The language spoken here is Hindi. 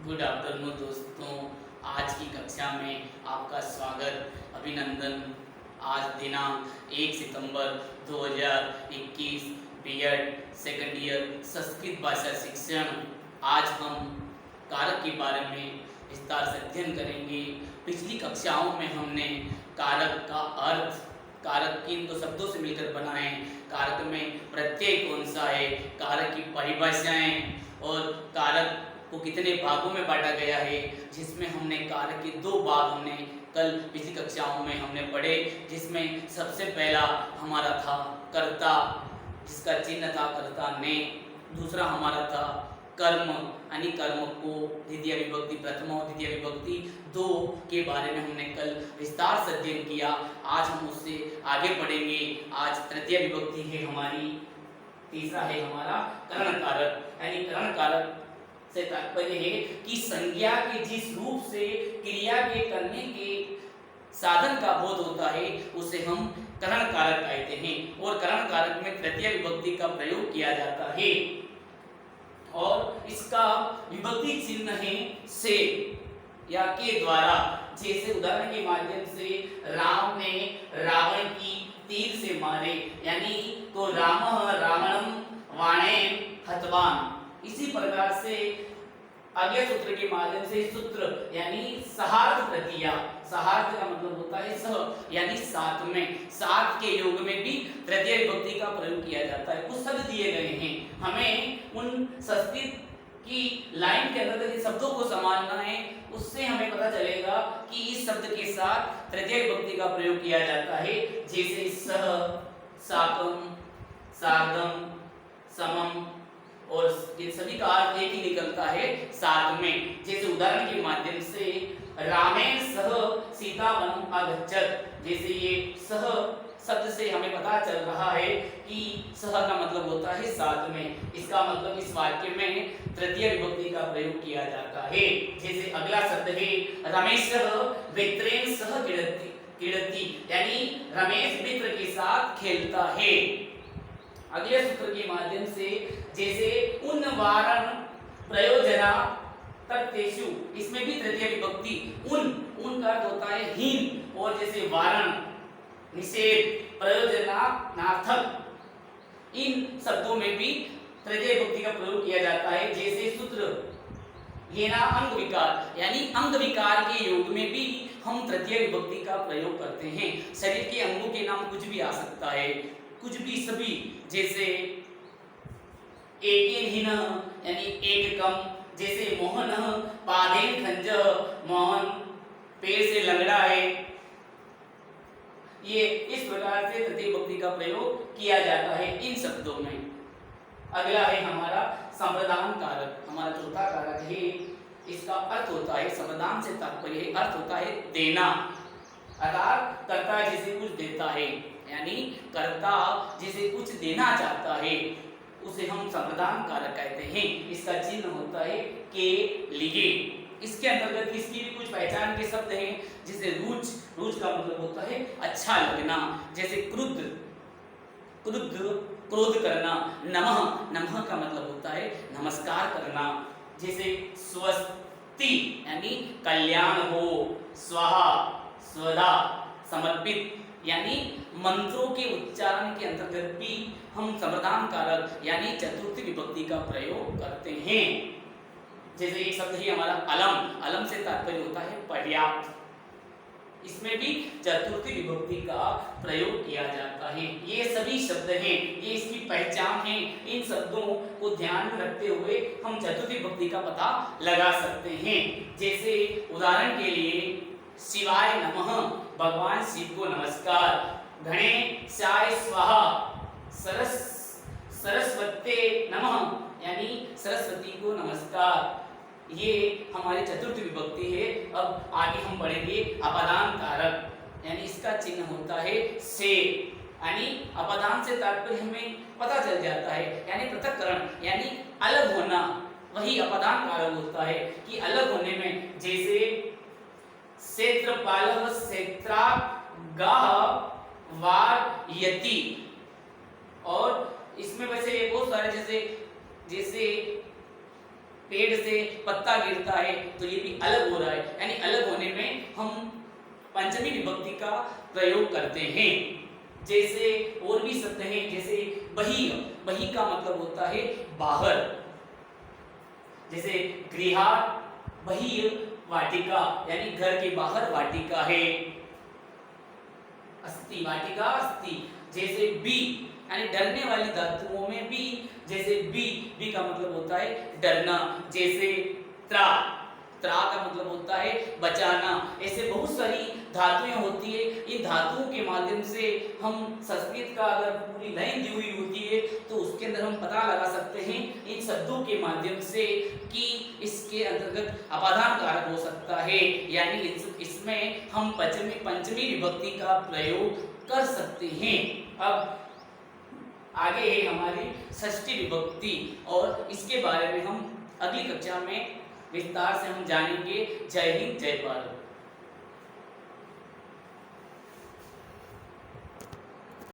गुड आफ्टरनून दोस्तों। आज की कक्षा में आपका स्वागत, अभिनंदन। आज दिनांक 1 सितंबर 2021, बीएड सेकंड ईयर संस्कृत भाषा शिक्षण। आज हम कारक के बारे में विस्तार से अध्ययन करेंगे। पिछली कक्षाओं में हमने कारक का अर्थ, कारक किन दो शब्दों से मिलकर बना है, कारक में प्रत्यय कौन सा है, कारक की परिभाषाएं और कारक को कितने भागों में बांटा गया है, जिसमें हमने कारक के दो भाग हमने कल पिछली कक्षाओं में हमने पढ़े। जिसमें सबसे पहला हमारा था कर्ता, जिसका चिन्ह था कर्ता ने। दूसरा हमारा था कर्म, यानी कर्म को द्वितीय विभक्ति प्रथम और द्वितीय विभक्ति दो के बारे में हमने कल विस्तार से अध्ययन किया। आज हम उससे आगे बढ़ेंगे। आज तृतीय विभक्ति है हमारी, तीसरा है हमारा करण कारक। यानी करण कारक से तात्पर्य है कि संज्ञा के जिस रूप से क्रिया के करने के साधन का बोध होता है उसे हम करण कारक कहते हैं। और करण कारक में तृतीय विभक्ति का प्रयोग किया जाता है और इसका विभक्ति चिन्ह है से या के द्वारा। जैसे उदाहरण के माध्यम से राम ने रावण की तीर से मारे, यानी तो राम रावणम वाणेन हतवान। इसी प्रकार से अगले सूत्र के माध्यम से सूत्र यानी सहार्थ प्रक्रिया, सहार्थ का मतलब होता है सह, यानी साथ में, साथ के योग में भी तृतीय विभक्ति का प्रयोग किया जाता है। कुछ शब्द दिए गए हैं, हमें उन संस्कृत की लाइन के अंदर शब्दों को समझना है। उससे हमें पता चलेगा कि इस शब्द के साथ तृतीय विभक्ति का प्रयोग किया जाता है। जैसे सह, साकम, सार्धम, समम, और इन सभी का अर्थ एक ही निकलता है साथ में। जैसे उदाहरण के माध्यम से रामेण सह सीता वनम अगच्छत। जैसे ये सह शब्द से हमें पता चल रहा है कि सह का मतलब होता है साथ में। इसका मतलब इस वाक्य में तृतीय विभक्ति का प्रयोग किया जाता है। जैसे अगला शब्द है रमेश मित्रेण सह क्रीडति, यानी रमेश मित्र के साथ खेलता है। अगले सूत्र के माध्यम से जैसे उन वारण प्रयोजना तत्तेषु, इसमें भी तृतीय विभक्ति उन का अर्थ होता है हीन। और जैसे वारण, निषेध, प्रयोजनार्थक, इन शब्दों में भी तृतीय विभक्ति का प्रयोग किया जाता है। जैसे सूत्र येना अंग विकार, यानी अंग विकार के योग में भी हम तृतीय विभक्ति का प्रयोग करते हैं। शरीर के अंगों के नाम कुछ भी आ सकता है, कुछ भी सभी। जैसे एकेन हिन, यानी एक कम। जैसे मोहन पादेन खंज, मोहन पैर से लंगड़ा है। ये इस प्रकार से तृतीय विभक्ति का प्रयोग किया जाता है इन शब्दों में। अगला है हमारा संप्रदान कारक, हमारा चौथा कारक है। इसका अर्थ होता है, संप्रदान से तात्पर्य अर्थ होता है देना, अर्थात कर्ता जिसे कुछ देता है, यानी कर्ता जिसे कुछ देना चाहता है उसे हम संप्रदान कारक कहते हैं। इसका चिन्ह होता है के लिए। इसके अंतर्गत इसकी भी कुछ पहचान के शब्द हैं। जैसे रुच, रुच का मतलब होता है अच्छा लगना। जैसे क्रुद्ध, क्रुद्ध क्रोध करना। नमः, नमः का मतलब होता है नमस्कार करना। जैसे स्वस्ति, यानी कल्याण हो। स्वाहा, स्वधा, समर्पित, यानी मंत्रों के उच्चारण के अंतर्गत भी हम संप्रदान कारक यानी चतुर्थी विभक्ति का प्रयोग करते हैं। जैसे एक शब्द ही हमारा अलम, अलम से तात्पर्य होता है पर्याप्त। इसमें भी चतुर्थी विभक्ति का प्रयोग किया जाता है। ये सभी शब्द हैं, ये इसकी पहचान है। इन शब्दों को ध्यान में रखते हुए हम चतुर्थी विभक्ति का पता लगा सकते हैं। जैसे उदाहरण के लिए शिवाय नमः, भगवान शिव को नमस्कार। गणेशाय स्वाहा, सरस्वते नमः, यानी सरस्वती को नमस्कार। ये हमारी चतुर्थी विभक्ति है। अब आगे हम बढ़ेंगे अपदान कारक, यानी इसका चिन्ह होता है से, यानी अपदान से तात्पर्य हमें पता चल जाता है, यानी पृथक्करण, यानी अलग होना, वही अपदान कारक होता है कि अलग होने में। जैसे क्षेत्रपालः क्षेत्रागाः वारयति, और इसमें वैसे बहुत सारे जैसे पेड़ से पत्ता गिरता है तो ये भी अलग हो रहा है, यानी अलग होने में हम पंचमी विभक्ति का प्रयोग करते हैं। जैसे और भी शब्द हैं, जैसे बही, बही का मतलब होता है बाहर, जैसे गृहात् बहिः वाटिका, यानी घर के बाहर वाटिका है। अस्ति, वाटिका अस्ति। जैसे बी, यानी डरने वाली धातुओं में बी, जैसे बी, बी का मतलब होता है डरना। जैसे त्रा, त्रा का मतलब होता है बचाना। ऐसे बहुत सारी धातुएं होती है। इन धातुओं के माध्यम से हम संस्कृत का अगर पूरी लाइन दी हुई होती है तो उसके अंदर हम पता लगा सकते हैं इन शब्दों के माध्यम से कि इसके अंतर्गत अपादान कारक हो सकता है, यानी इसमें हम पंचमी विभक्ति का प्रयोग कर सकते हैं। अब आगे है हमारी षष्ठी विभक्ति और इसके बारे में हम अगली कक्षा में विस्तार से हम जानेंगे। जय हिंद, जय भारत।